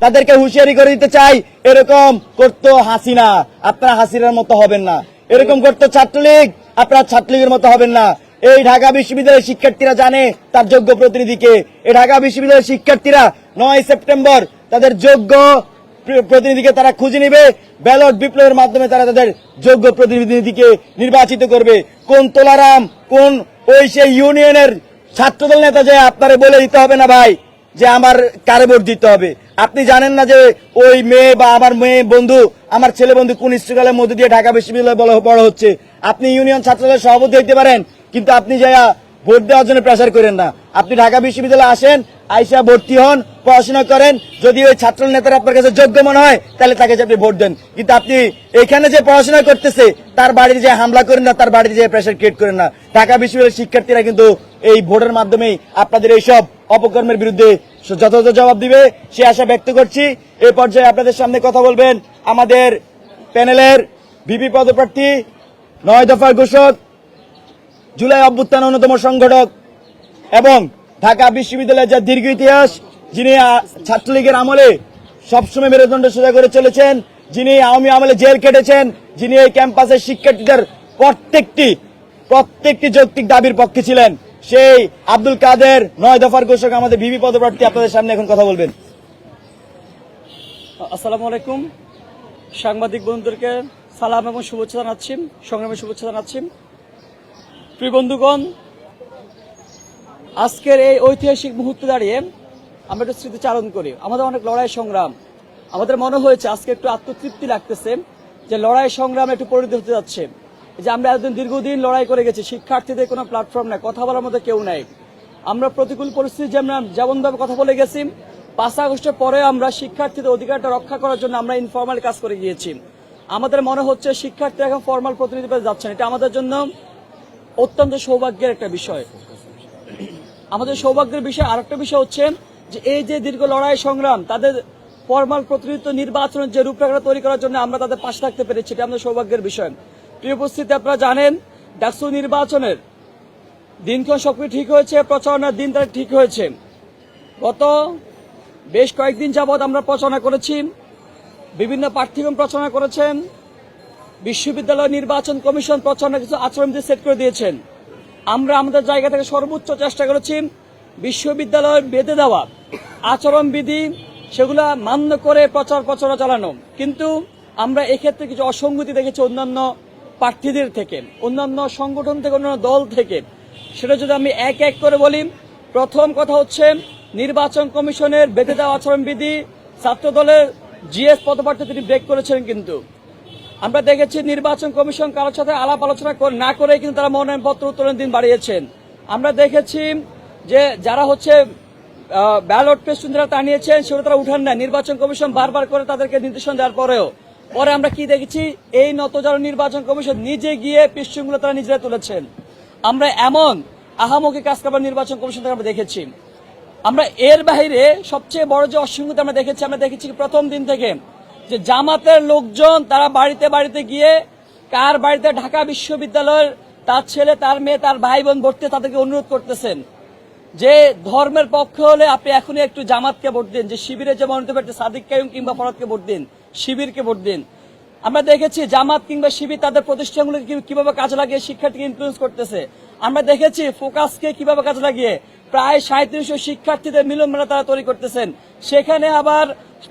তাদেরকে হুঁশিয়ারি করে দিতে চাই, এরকম করতো হাসিনা, আপনারা হাসিনার মতো হবেন না। এরকম করতো ছাত্রলীগ, আপনারা ছাত্রলীগের মতো হবেন না। এই ঢাকা বিশ্ববিদ্যালয়ের শিক্ষার্থীরা জানে তার যোগ্য প্রতিনিধিকে। এই ঢাকা বিশ্ববিদ্যালয়ের শিক্ষার্থীরা 9 সেপ্টেম্বর তাদের যোগ্য প্রতিনিধিকে তারা খুঁজে নিবে। ব্যালট বিপ্লবের মাধ্যমে তারা তাদের যোগ্য প্রতিনিধিকে নির্বাচিত করবে। কোন তোলারাম, কোন ওই সেই ইউনিয়নের ছাত্রদল নেতা যে আপনারে বলে দিতে হবে না ভাই যে আমার কারে ভোট দিতে হবে। আপনি জানেন না যে ওই মেয়ে বা আমার মেয়ে বন্ধু, আমার ছেলে বন্ধু কোন স্ট্রাগলের মধ্যে দিয়ে ঢাকা বিশ্ববিদ্যালয়ে বড় হচ্ছে। আপনি ইউনিয়ন ছাত্রদলের সভাপতি হইতে পারেন, কিন্তু আপনি যাইয়া ভোট দেওয়ার জন্য প্রেসার করেন না। আপনি ঢাকা বিশ্ববিদ্যালয়ে আসেন, আইসা ভর্তি হন, পড়াশোনা করেন। যদি ওই ছাত্র নেতারা আপনার কাছে যোগ্য মনে হয় তাহলে তাকে আপনি ভোট দেন। কিন্তু আপনি এখানে যে পড়াশোনা করতেছে তার বাড়িতে যে হামলা করেন না, তার বাড়িতে যে প্রেসার ক্রিয়েট করেন না। ঢাকা বিশ্ববিদ্যালয়ের শিক্ষার্থীরা কিন্তু এই ভোটের মাধ্যমেই আপনাদের এইসব অপকর্মের বিরুদ্ধে যথাযথ জবাব দিবে, সে আশা ব্যক্ত করছি। এই পর্যায়ে আপনাদের সামনে কথা বলবেন আমাদের প্যানেলের ভিপি পদপ্রার্থী, 9 দফার ঘোষক, জুলাই অভ্যুত্থান অন্যতম সংগঠক এবং ঢাকা বিশ্ববিদ্যালয়ের যা দীর্ঘ ইতিহাস, যিনি ছাত্রলীগের আমলে সবসময় মেরুদণ্ড সোজা করে চলেছেন, যিনি আওয়ামী আমলে জেল কেটেছেন, যিনি এই ক্যাম্পাসের শিক্ষার্থীদের প্রত্যেকটি যৌক্তিক দাবির পক্ষে ছিলেন, সেই আব্দুল কাদের 9 দফার ঘোষক আমাদের ভিপি পদপ্রার্থী আপনাদের সামনে এখন কথা বলবেন। আসসালামু আলাইকুম। সাংবাদিক বন্ধুদেরকে সালাম এবং শুভেচ্ছা জানাচ্ছি, সংগ্রামী শুভেচ্ছা জানাচ্ছি। প্রিয় বন্ধুগণ, আজকের এই ঐতিহাসিক মুহূর্তে দাঁড়িয়ে আমরা একটু স্মৃতিচারণ করি। আমাদের অনেক লড়াই সংগ্রাম, আমাদের মনে হয়েছে আজকে একটু আত্মতৃপ্তি লাগতেছে যে লড়াই সংগ্রাম একটু পরিণত হতে যাচ্ছে। যে আমরা এতদিন দীর্ঘদিন লড়াই করে গেছি, শিক্ষার্থীদের কোনো প্ল্যাটফর্ম নাই, কথা বলার মধ্যে কেউ নাই। আমরা প্রতিকূল পরিস্থিতি যেমনভাবে কথা বলে গেছি, 5 আগস্টের পরে আমরা শিক্ষার্থীদের অধিকারটা রক্ষা করার জন্য আমরা ইনফর্মাল কাজ করে গিয়েছি। আমাদের মনে হচ্ছে শিক্ষার্থীরা এখন ফর্মাল প্রতিনিধি পেতে যাচ্ছেন, এটা আমাদের জন্য অত্যন্ত সৌভাগ্যের একটা বিষয়। আমাদের সৌভাগ্যের বিষয় আরেকটা বিষয় হচ্ছে যে এই যে দীর্ঘ লড়াই সংগ্রাম, তাদের ফর্মাল প্রতিনিধিত্ব নির্বাচনের যে রূপরেখা তৈরি করার জন্য আমরা তাদের পাশে থাকতে পেরেছি, এটা আমাদের সৌভাগ্যের বিষয়। প্রিয় উপস্থিতি, আপনারা জানেন ডাকসু নির্বাচনের দিনক্ষণ সবকিছু ঠিক হয়েছে, প্রচারণার দিন তারিখ ঠিক হয়েছে। গত বেশ কয়েকদিন যাবৎ আমরা প্রচারণা করেছি, বিভিন্ন প্রার্থীগণ প্রচারণা করেছেন, বিশ্ববিদ্যালয় নির্বাচন কমিশন প্রচারণা কিছু আচরণবিধি সেট করে দিয়েছেন। আমরা আমাদের জায়গা থেকে সর্বোচ্চ চেষ্টা করেছি বিশ্ববিদ্যালয়ের বেঁধে দেওয়া আচরণবিধি সেগুলা মান্য করে প্রচারণা চালানো। কিন্তু আমরা এক্ষেত্রে কিছু অসঙ্গতি দেখেছি অন্যান্য প্রার্থীদের থেকে, অন্যান্য সংগঠন থেকে, অন্যান্য দল থেকে। সেটা যদি আমি এক এক করে বলি, প্রথম কথা হচ্ছে নির্বাচন কমিশনের বেঁধে দেওয়া আচরণবিধি ছাত্র দলের জিএস পদপ্রার্থী তিনি ব্রেক করেছেন। কিন্তু আমরা দেখেছি নির্বাচন কমিশন কারোর সাথে আলাপ আলোচনা না করে কিন্তু তারা মনোনয়নপত্র উত্তোলনের দিন বাড়িয়েছেন। আমরা দেখেছি যে যারা হচ্ছে ব্যালট পেস্টুন যারা টানিয়েছেন সেগুলো তারা উঠান না, নির্বাচন কমিশন বারবার করে তাদেরকে নির্দেশনা দেওয়ার পরেও। পরে আমরা কি দেখেছি, এই নতজারু নির্বাচন কমিশন নিজে গিয়ে পেস্টুনগুলো তারা নিজেরা তুলেছেন। আমরা এমন আহামকি কাজ করবার নির্বাচন কমিশন থেকে আমরা দেখেছি। আমরা এর বাইরে সবচেয়ে বড় যে অসঙ্গতি আমরা দেখেছি প্রথম দিন থেকে যে জামাতের লোকজন তারা বাড়িতে বাড়িতে গিয়ে কার বাড়িতে ঢাকা বিশ্ববিদ্যালয়ের তার ছেলে, তার মেয়ে, তার ভাই বোন ভর্তি, তাদেরকে অনুরোধ করতেছেন যে ধর্মের পক্ষ হলে আপনি এখনই একটু জামাতকে ভোট দিন, যে শিবিরে যে মনোনীত প্রার্থী সাদিক কাইয়ুম কিংবা ফরহাদকে ভোট দিন, শিবিরকে ভোট দিন। আমরা দেখেছি জামাত কিংবা শিবির তাদের প্রতিষ্ঠানগুলোকে কিভাবে কাজে লাগিয়ে শিক্ষার্থীকে ইনফ্লুয়েন্স করতেছে। আমরা দেখেছি ফোকাসকে কিভাবে কাজে লাগিয়ে প্রায় 3700 শিক্ষার্থীদের মিলনমেলা তারা তৈরি করতেছেন। সেখানে আবার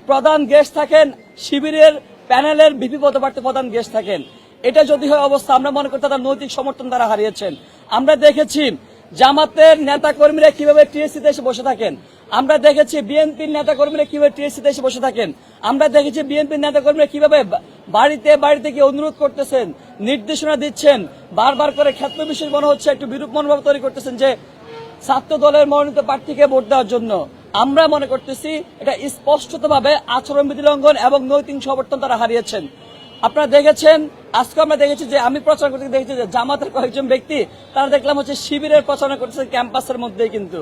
প্রধান গেস্ট থাকেন শিবিরের প্যানেলের ভিপি পদপ্রার্থী প্রধান গেস্ট থাকেন। এটা যদি হয় অবস্থা, আমরা মনে করি তাদের নৈতিক সমর্থন তারা হারিয়েছেন। আমরা দেখেছি জামাতের নেতা কর্মীরা কিভাবে টিএসসিতে এসে বসে থাকেন। আমরা দেখেছি বিএনপির নেতা কর্মীরা কিভাবে টিএসসিতে এসে বসে থাকেন। আমরা দেখেছি বিএনপির নেতা কর্মীরা কিভাবে বাড়িতে বাড়িতে গিয়ে অনুরোধ করতেছেন, নির্দেশনা দিচ্ছেন, বারবার করে ক্ষেত্র বিশেষ মনে হচ্ছে একটু বিরূপ মনোভাব তৈরি করতেছেন যে ছাত্র দলের মনোনীত প্রার্থীকে ভোট দেওয়ার জন্য। আমরা মনে করতেছি এটা স্পষ্টতভাবে আচরণবিধি লঙ্ঘন এবং নৈতিক সমর্থন তারা হারিয়েছেন। আপনারা দেখেছেন, আজকে আমরা দেখেছি যে আমি প্রচার করতে দেখেছি যে জামাতের কয়েকজন ব্যক্তি তারা দেখলাম হচ্ছে শিবিরের প্রচারণা করতেছে ক্যাম্পাসের মধ্যেই। কিন্তু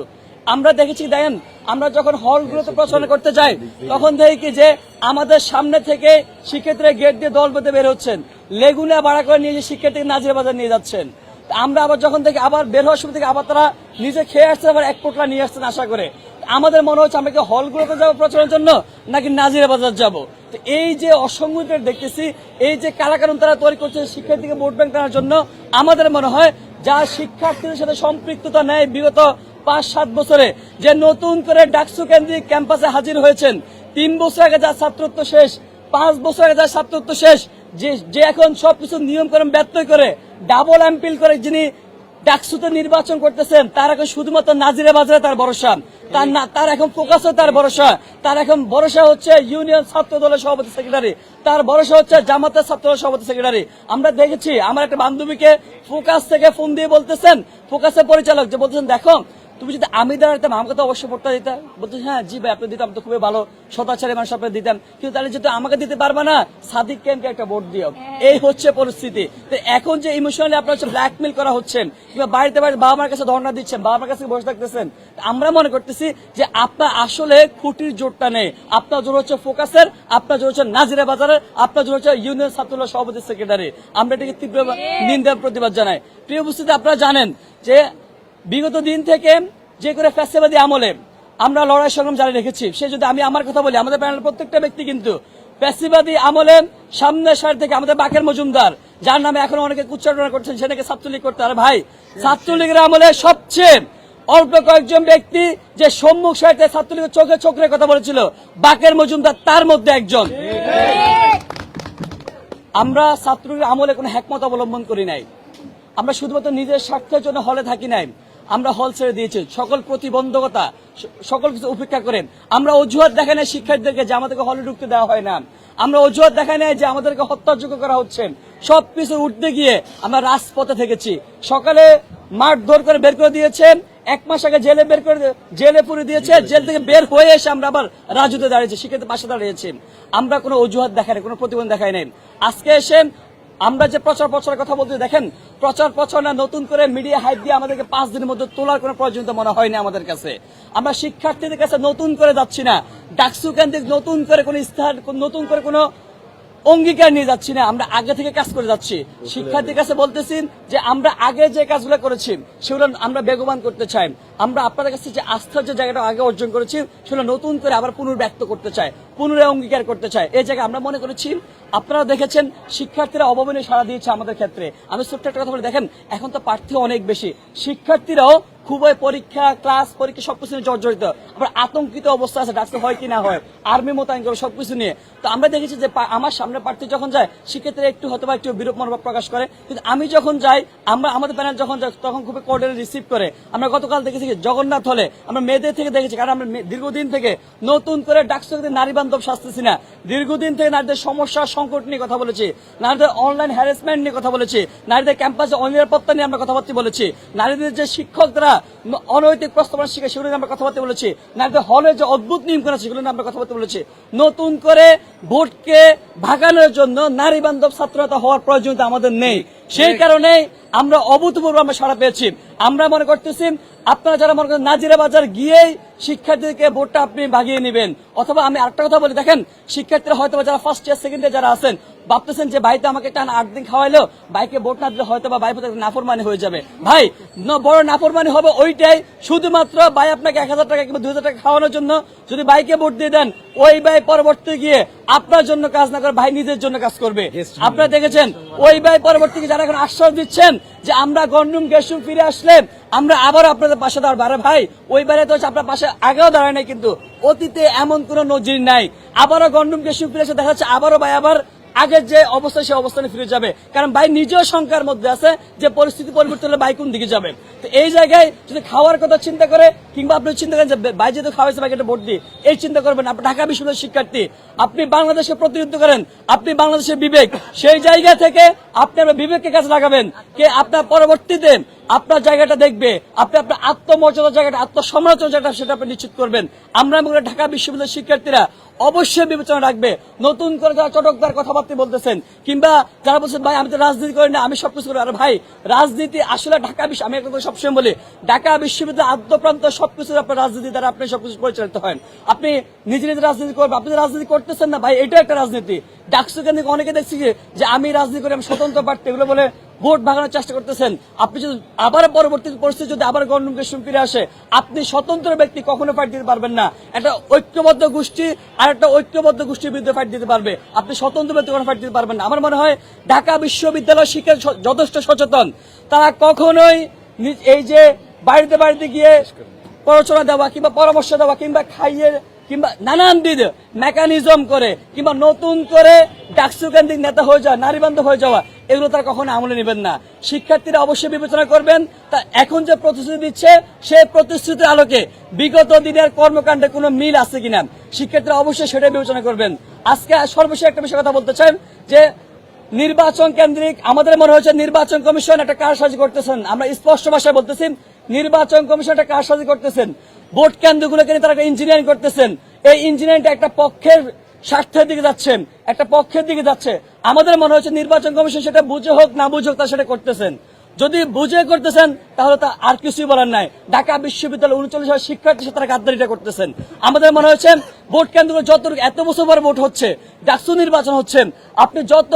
আমরা দেখেছি, দেখেন আমরা যখন হলগুলোতে প্রচারণা করতে যাই তখন দেখি যে আমাদের সামনে থেকে শিক্ষার্থীরা গেট দিয়ে দল বেঁধে বের হচ্ছেন, লেগুনা ভাড়া করে নিয়ে শিক্ষার্থীকে নাজিরা বাজার নিয়ে যাচ্ছেন। আমরা আবার যখন থেকে আবার বের হওয়ার সময় থেকে আবার তারা নিজে খেয়ে আসছেন, আবার 1 পোটলা নিয়ে আসছেন আশা করে। আমাদের মনে হচ্ছে আমরা কি হলগুলোতে যাবো প্রচারের জন্য নাকি নাজিরা বাজার যাব। তো এই যে অসংগতি দেখতেছি, এই যে কালাকানুন তারা তৈরি করছে শিক্ষার্থীকে ভোট ব্যাংক করার জন্য, আমাদের মনে হয় যা শিক্ষার্থীদের সাথে সম্পৃক্ততা নেয় বিগত 5-7 বছরে, যে নতুন করে ডাকসু কেন্দ্রিক ক্যাম্পাসে হাজির হয়েছেন, 3 বছর আগে যা ছাত্রত্ব শেষ, 5 বছর আগে যা ছাত্রত্ব শেষ, যে এখন সবকিছু নিয়মকানুন ব্যত্যয় করে ডাবল এমপিল করে যিনি ডাকসুতে নির্বাচন করতেছেন, তার এখন শুধুমাত্র নাজিরা বাজারে তার ভরসা, তার এখন ফোকাসে তার ভরসা, তার এখন ভরসা হচ্ছে ইউনিয়ন ছাত্র দলের সভাপতি সেক্রেটারি, তার ভরসা হচ্ছে জামাতের ছাত্র দলের সভাপতি সেক্রেটারি। আমরা দেখেছি আমার একটা বান্ধবীকে ফোকাস থেকে ফোন দিয়ে বলতেছেন, ফোকাসের পরিচালক যে বলতেছেন, দেখো তুমি যদি আমি দাঁড়াতাম আমাকে তো অবশ্যই ভোটটা দিতাম। বলতে হ্যাঁ জি ভাই আপনি দিতাম তো খুবই ভালো, সদাচারী মানুষ আপনি দিতাম, কিন্তু তাহলে যেহেতু আমাকে দিতে পারবে না, সাদিক কেমকে একটা ভোট দিও। এই হচ্ছে পরিস্থিতি। তো এখন যে ইমোশনালি আপনার হচ্ছে ব্ল্যাকমেল করা হচ্ছেন, কিংবা বাড়িতে বাবা মার কাছে ধর্ণা দিচ্ছেন, বাবা মার কাছে বসে থাকতেছেন, আমরা মনে করতেছি যে আপনার আসলে খুঁটির জোরটা নেই। আপনার জোর হচ্ছে ফোকাসের, আপনার জোর হচ্ছে নাজিরা বাজারের, আপনার জোর হচ্ছে ইউনিয়ন ছাত্রদলের সভাপতি সেক্রেটারি। আমরা এটাকে তীব্র নিন্দা প্রতিবাদ জানাই। প্রিয় উপস্থিতি, আপনারা জানেন যে বিগত দিন থেকে যে করে ফ্যাসিবাদী আমলে আমরা লড়াই সংগ্রাম জারি রেখেছি। সে যদি আমি আমার কথা বলি, আমাদের প্যানেলের প্রত্যেকটা ব্যক্তি কিন্তু ফ্যাসিবাদী আমলে সামনের সারি থেকে আমাদের বাকের মজুমদার, যার নামে এখন অনেকে উচ্চারণ করছেন সেটাকে ছাত্রলীগ করতে। আর ভাই, ছাত্রলীগের আমলে সবচেয়ে অল্প কয়েকজন ব্যক্তি যে সম্মুখ সারিতে ছাত্রলীগের চোখে চোখ রেখে কথা বলেছিল, বাকের মজুমদার তার মধ্যে একজন। আমরা ছাত্রলীগের আমলে কোনো হ্যাকমত অবলম্বন করি নাই, আমরা শুধুমাত্র নিজের স্বার্থের জন্য হলে থাকি নাই, আমরা হল ছেড়ে দিয়েছি। সকল প্রতিবন্ধকতা, সকল কিছু উপেক্ষা করেন আমরা অজুহাত দেখাই নাই শিক্ষার্থীদেরকে যে আমাদেরকে হলে ঢুকতে দেওয়া হয় না, আমরা অজুহাত দেখাই নাই যে আমাদেরকে হত্যাযোগ্য করা হচ্ছে। সবকিছু উঠতে গিয়ে আমরা রাজপথে থেকেছি। সকালে মারধর করে বের করে দিয়েছেন, 1 মাস আগে জেলে পুরে দিয়েছে, জেল থেকে বের হয়ে এসে আমরা আবার রাজুতে দাঁড়িয়েছি, শিক্ষার্থীর পাশে দাঁড়িয়েছি। আমরা কোনো অজুহাত দেখাই নাই, কোনো প্রতিবন্ধ দেখাই নাই। আজকে এসে আমরা যে প্রচার কথা বলতে, দেখেন প্রচার না, নতুন করে মিডিয়া হাইপ দিয়ে আমাদেরকে 5 দিনের মধ্যে তোলার কোনো প্রয়োজনীয়তা মনে হয়নি আমাদের কাছে। আমরা শিক্ষার্থীদের কাছে নতুন করে যাচ্ছি না, ডাকসু কেন্দ্রিক নতুন করে কোনো ইস্তাহার, নতুন করে কোনো অঙ্গীকার নিয়ে যাচ্ছি না, আমরা আগে থেকে কাজ করে যাচ্ছি। শিক্ষার্থীর কাছে বলতেছি যে আমরা আগে যে কাজগুলো করেছি সেগুলো আমরা বেগবান করতে চাই। আমরা আপনাদের কাছে যে আস্থার যে জায়গাটা আগে অর্জন করেছি সেগুলো নতুন করে আবার পুনর্ব্যক্ত করতে চাই, পুনরায় অঙ্গীকার করতে চাই। এই জায়গায় আমরা মনে করেছি, আপনারা দেখেছেন শিক্ষার্থীরা অবমাননা সাড়া দিয়েছে আমাদের ক্ষেত্রে। আমি ছোট্ট একটা কথা বলি, দেখেন এখন তো প্রার্থী অনেক বেশি, শিক্ষার্থীরাও খুবই পরীক্ষা ক্লাস পরীক্ষা সবকিছু নিয়ে জর্জরিত, আবার আতঙ্কিত অবস্থা আছে, ডাক্তার হয় কি না হয়, আর্মি মোতায়েন করে সবকিছু নিয়ে। তো আমরা দেখেছি যে আমার সামনে প্রার্থী যখন যায় শিক্ষার্থীরা একটু হয়তো বা একটু বিরূপ মনোভাব প্রকাশ করে, কিন্তু আমি যখন যাই, আমাদের প্যানেল যখন যায় তখন খুবই কোঅর্ডিনেট রিসিভ করে। আমরা গতকাল দেখেছি জগন্নাথ হলে আমরা মেয়েদের থেকে দেখেছি, কারণ আমরা দীর্ঘদিন থেকে নতুন করে ডাকসু নারী বান্ধব শাস্তিছি না, দীর্ঘদিন থেকে নারীদের সমস্যা সংকট নিয়ে কথা বলেছি, নারীদের অনলাইন হ্যারাসমেন্ট নিয়ে কথা বলেছি, নারীদের ক্যাম্পাসে অনিরাপত্তা নিয়ে আমরা কথাবার্তা বলেছি, নারীদের যে শিক্ষকরা অনৈতিক প্রস্তাবনা শিখে সেগুলো নিয়ে আমরা কথাবার্তা বলেছি, নারীদের হলে যে অদ্ভুত নিয়ম করা সেগুলো নিয়ে আমরা কথাবার্তা বলেছি। নতুন করে ভোটকে ভাগানোর জন্য নারী বান্ধব ছাত্রতা হওয়ার প্রয়োজনীয়তা আমাদের নেই। সেই কারণে আমরা অভূতপূর্ব আমরা সাড়া পেয়েছি। আমরা মনে করতেছি আপনারা যারা মনে করেন নাজিরা বাজার গিয়েই শিক্ষার্থীদেরকে ভোটটা আপনি ভাগিয়ে নেবেন, অথবা আমি আরেকটা কথা বলি, দেখেন শিক্ষার্থীরা হয়তো যারা ফার্স্ট ইয়ার সেকেন্ড ইয়ার যারা আছেন ভাবতেছেন যে ভাই তো আমাকে টান 8 দিন খাওয়াইলো, ভাইকে ভোট না দিলে হয়তো বা ভাই প্রতি নাফরমানি হয়ে যাবে। ভাই বড় নাফরমানি হবে ওইটাই, শুধুমাত্র ভাই আপনাকে 1000 টাকা কিংবা 2000 টাকা খাওয়ানোর জন্য যদি ভাইকে ভোট দিয়ে দেন, ওই ভাই পরবর্তী গিয়ে আপনার জন্য কাজ না করে ভাই নিজের জন্য কাজ করবে। আপনারা দেখেছেন ওই ভাই পরবর্তী যারা এখন আশ্বাস দিচ্ছেন যে আমরা গন্ডুম গ্যাসুম ফিরে আসলে আমরা আবার আপনাদের পাশে দাঁড়াবো। আরে ভাই ওই বাইরে তো আপনার পাশে আগেও দাঁড়ায় নাই, কিন্তু অতীতে এমন কোন নজির নাই। আবারও গন্ডুম গ্যাসুম ফিরে এসে দেখা যাচ্ছে আবারও ভাই আবার আগের যে অবস্থা সে অবস্থানে ফিরে যাবে, কারণ ভাই নিজেও শঙ্কার মধ্যে আছে যে পরিস্থিতি পরিবর্তন হলে ভাই কোন দিকে যাবে। তো এই জায়গায় যদি খাওয়ার কথা চিন্তা করে, কিংবা আপনি চিন্তা করেন যে ভাই যেহেতু খাওয়াইছে ভাইকে একটা ভোট দিই, এই চিন্তা করবেন। আপনি ঢাকা বিশ্ববিদ্যালয়ের শিক্ষার্থী, আপনি বাংলাদেশের প্রতিনিধিত্ব করেন, আপনি বাংলাদেশের বিবেক, সেই জায়গা থেকে আপনি আপনার বিবেককে কাজে লাগাবেন, কে আপনার পরবর্তীতে আপনার জায়গাটা দেখবে, আপনি আপনার আত্মমর্যাদার জায়গাটা, আত্মসমালোচনার জায়গাটা সেটা আপনি নিশ্চিত করবেন। আমরা ঢাকা বিশ্ববিদ্যালয়ের শিক্ষার্থীরা অবশ্যই বিবেচনা রাখবে। নতুন করে যারা চটকদার কথাবার্তা বলতেছেন, কিংবা যারা বলছেন ভাই আমি তো রাজনীতি করি না, আমি সবকিছু করি, আরে ভাই রাজনীতি আসলে ঢাকা বিশ্ব, আমি একটা কথা সবসময় বলি, ঢাকা বিশ্ববিদ্যালয় আদ্যপ্রান্ত সবকিছু আপনার রাজনীতি দ্বারা আপনি সবকিছু পরিচালিত হয়। আপনি নিজে নিজে রাজনীতি করবেন, আপনি রাজনীতি করতেছেন না ভাই, এটা একটা রাজনীতি। ডাকসু কেন্দ্রিক অনেকে দেখছি যে আমি রাজনীতি করি, আমি স্বতন্ত্র প্রার্থী, এগুলো বলে ভোট ভাগানোর চেষ্টা করতেছেন। আপনি যদি আবার পরবর্তী পরিস্থিতি যদি আবার গণতন্ত্রের ফিরে আসে, আপনি স্বতন্ত্র ব্যক্তি কখনো ফাইট দিতে পারবেন না। একটা ঐক্যবদ্ধ গোষ্ঠী আর একটা ঐক্যবদ্ধ গোষ্ঠীর বিরুদ্ধে ফাইট দিতে পারবে, আপনি স্বতন্ত্র ব্যক্তি কখনো ফাইট দিতে পারবেন না। আমার মনে হয় ঢাকা বিশ্ববিদ্যালয় শিক্ষা যথেষ্ট সচেতন, তারা কখনোই এই যে বাড়িতে বাড়িতে গিয়ে প্ররোচনা দেওয়া কিংবা পরামর্শ দেওয়া কিংবা খাইয়ে কিংবা নানানবিধ মেকানিজম করে কিংবা নতুন করে ডাকসু কেন্দ্রিক নেতা হয়ে যাওয়া, নারীবান্ধব হয়ে যাওয়া, এগুলো তারা কখনো আমলে নেবেন না। শিক্ষার্থীরা অবশ্যই বিবেচনা করবেন তা এখন যে প্রতিশ্রুতি দিচ্ছে সেই প্রতিশ্রুতির আলোকে বিগত দিনের কর্মকাণ্ডে কোনো মিল আছে কিনা শিক্ষার্থীরা অবশ্যই সেটাই বিবেচনা করবেন। আজকে সর্বশেষ একটা বিষয় কথা বলতে চাই যে নির্বাচন কেন্দ্রিক আমাদের মনে হচ্ছে নির্বাচন কমিশন একটা কারসাজি করতেছেন। আমরা স্পষ্ট ভাষায় বলতেছি নির্বাচন কমিশন একটা কারসাজি করতেছেন। ভোট কেন্দ্রগুলোকে নিয়ে তারা একটা ইঞ্জিনিয়ারিং করতেছেন। এই ইঞ্জিনিয়ারিংটা একটা পক্ষের স্বার্থের দিকে যাচ্ছেন, একটা পক্ষের দিকে যাচ্ছে। আমাদের মনে হচ্ছে নির্বাচন কমিশন সেটা বুঝে হোক না বুঝে হোক তা সেটা করতেছেন। যদি বুঝে করতেছেন তাহলে তা আর কিছুই বলার নাই। ঢাকা বিশ্ববিদ্যালয় 39,000 শিক্ষার্থীর সাথে তারা গাদ্দারিটা করতেছেন। আমাদের মনে হচ্ছে ভোট কেন্দ্রগুলো যত এত বছর পর ভোট হচ্ছে, ডাকসু নির্বাচন হচ্ছে, আপনি যত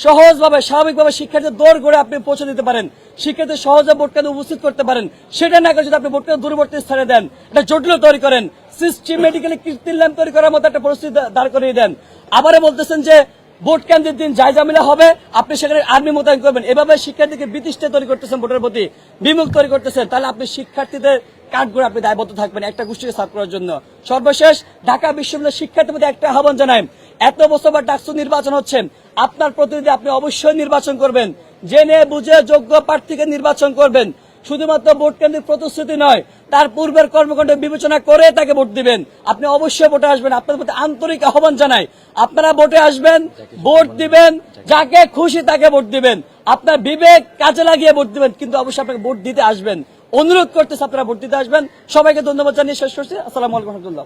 সহজভাবে স্বাভাবিকভাবে শিক্ষার্থীদের দৌড় করে আপনি পৌঁছে দিতে পারেন, শিক্ষার্থী সহজে ভোট কেন্দ্র উপস্থিত করতে পারেন, সেটা না করে যদি আপনি ভোট কেন্দ্র দূরবর্তী স্থানে দেন, এটা জটিল তৈরি করেন, সিস্টেমেটিক্যালি কৃত্রিম তৈরি করার মতো একটা পরিস্থিতি দাঁড় করিয়ে দেন। আবারও বলতেছেন যে ভোট কেন্দ্রের দিন যাই ঝামেলা হবে আপনি সেখানে আর্মি মোতায়েন করবেন, এভাবে শিক্ষার্থীকে বিতৃষ্ণা তৈরি করতেছেন, ভোটের প্রতি বিমুখ তৈরি করতেছেন। তাহলে আপনি শিক্ষার্থীদের কাঠগড়ে আপনি দায়বদ্ধ থাকবেন একটা গোষ্ঠীকে সাফ করার জন্য। সর্বশেষ ঢাকা বিশ্ববিদ্যালয়ের শিক্ষার্থীর মধ্যে একটা আহ্বান জানাই, এত বছর পর ডাকসু নির্বাচন হচ্ছে, আপনার প্রতিনিধি আপনি অবশ্যই নির্বাচন করবেন, জেনে বুঝে যোগ্য প্রার্থীকে নির্বাচন করবেন। শুধুমাত্র ভোট কেন্দ্রের প্রতিশ্রুতি নয়, তার পূর্বের কর্মকাণ্ড বিবেচনা করে তাকে ভোট দিবেন। আপনি অবশ্যই ভোটে আসবেন, আপনাদের প্রতি আন্তরিক আহ্বান জানাই, আপনারা ভোটে আসবেন, ভোট দিবেন, যাকে খুশি তাকে ভোট দিবেন, আপনার বিবেক কাজে লাগিয়ে ভোট দিবেন, কিন্তু অবশ্যই আপনাকে ভোট দিতে আসবেন। অনুরোধ করতেছে আপনারা ভোট দিতে আসবেন। সবাইকে ধন্যবাদ জানিয়ে শেষ করছি। আসসালামু আলাইকুম রহমতুল্লাহ।